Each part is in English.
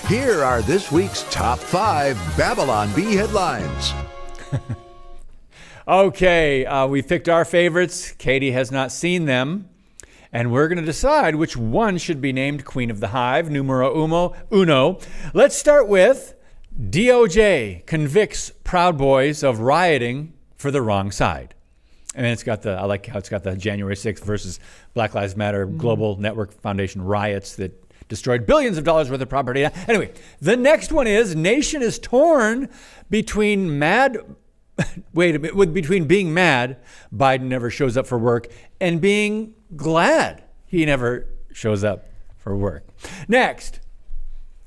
Here are this week's top 5 Babylon Bee headlines. Okay, we picked our favorites. Katie has not seen them. And we're going to decide which one should be named Queen of the Hive, numero uno. Let's start with DOJ convicts Proud Boys of rioting for the wrong side. And it's got I like how it's got the January 6th versus Black Lives Matter Global Network Foundation riots that destroyed billions of dollars worth of property. Anyway, the next one is nation is torn between between being mad Biden never shows up for work and being glad he never shows up for work. Next,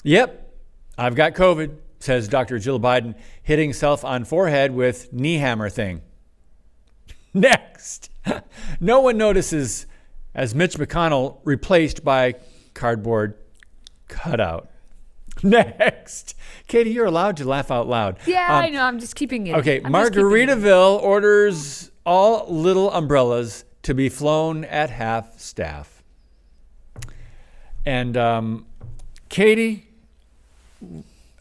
yep, I've got COVID, says Dr. Jill Biden, hitting self on forehead with knee hammer thing. Next, no one notices as Mitch McConnell replaced by cardboard cutout. Next, Katie, you're allowed to laugh out loud. Yeah, I know. I'm just keeping it. Okay, Margaritaville orders all little umbrellas to be flown at half staff. And Katie,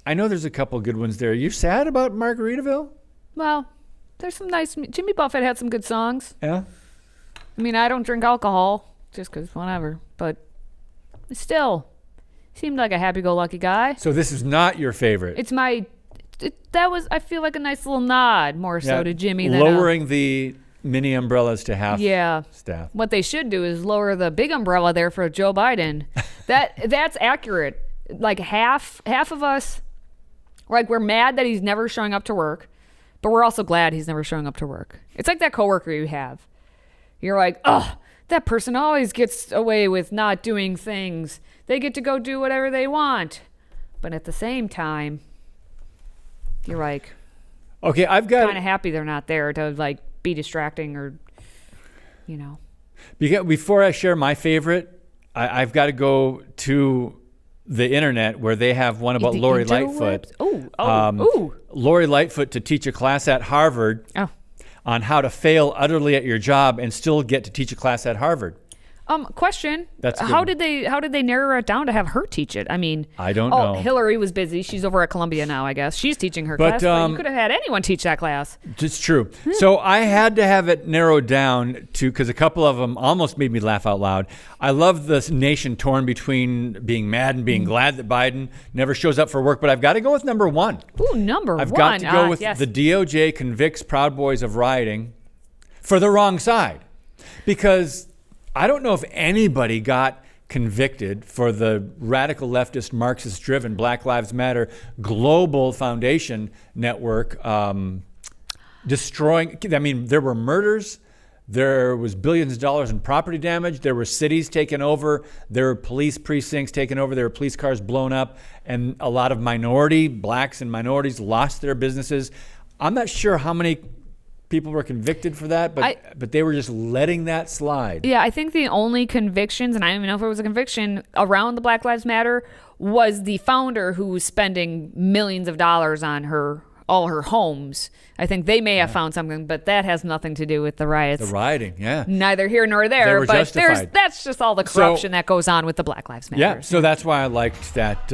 I know there's a couple good ones there. You sad about Margaritaville? Well, there's some nice. Jimmy Buffett had some good songs. Yeah. I mean, I don't drink alcohol just because whatever, but still, seemed like a happy-go-lucky guy. So this is not your favorite. It's my. That was. I feel like a nice little nod more so to Jimmy than lowering the mini umbrellas to half staff. What they should do is lower the big umbrella there for Joe Biden. That's accurate. Like half of us, like we're mad that he's never showing up to work, but we're also glad he's never showing up to work. It's like that coworker you have. You're like, ugh, that person always gets away with not doing things. They get to go do whatever they want. But at the same time, you're like, okay, I've got kind of happy they're not there to like be distracting or, you know. Before I share my favorite, I've got to go to the internet where they have one about Lori Lightfoot. Lori Lightfoot to teach a class at Harvard on how to fail utterly at your job and still get to teach a class at Harvard. Question. That's how did they narrow it down to have her teach it? I mean, I don't know. Hillary was busy. She's over at Columbia now, I guess. She's teaching her class, but you could have had anyone teach that class. It's true. So I had to have it narrowed down to, because a couple of them almost made me laugh out loud. I love this nation torn between being mad and being glad that Biden never shows up for work, but I've got to go with number one. Ooh, number one. I've got to go with yes. the DOJ convicts Proud Boys of rioting for the wrong side. Because I don't know if anybody got convicted for the radical leftist Marxist-driven Black Lives Matter global foundation network destroying. I mean, there were murders. There was billions of dollars in property damage. There were cities taken over. There were police precincts taken over. There were police cars blown up. And a lot of blacks and minorities lost their businesses. I'm not sure how many people were convicted for that, but they were just letting that slide. Yeah, I think the only convictions, and I don't even know if it was a conviction, around the Black Lives Matter was the founder who was spending millions of dollars on all her homes. I think they may have found something, but that has nothing to do with the riots. The rioting, yeah. Neither here nor there. They were but justified. That's just all the corruption that goes on with the Black Lives Matter. Yeah, so that's why I liked that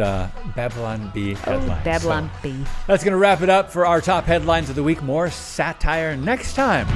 Babylon Bee headline. Babylon Bee. That's going to wrap it up for our top headlines of the week. More satire next time.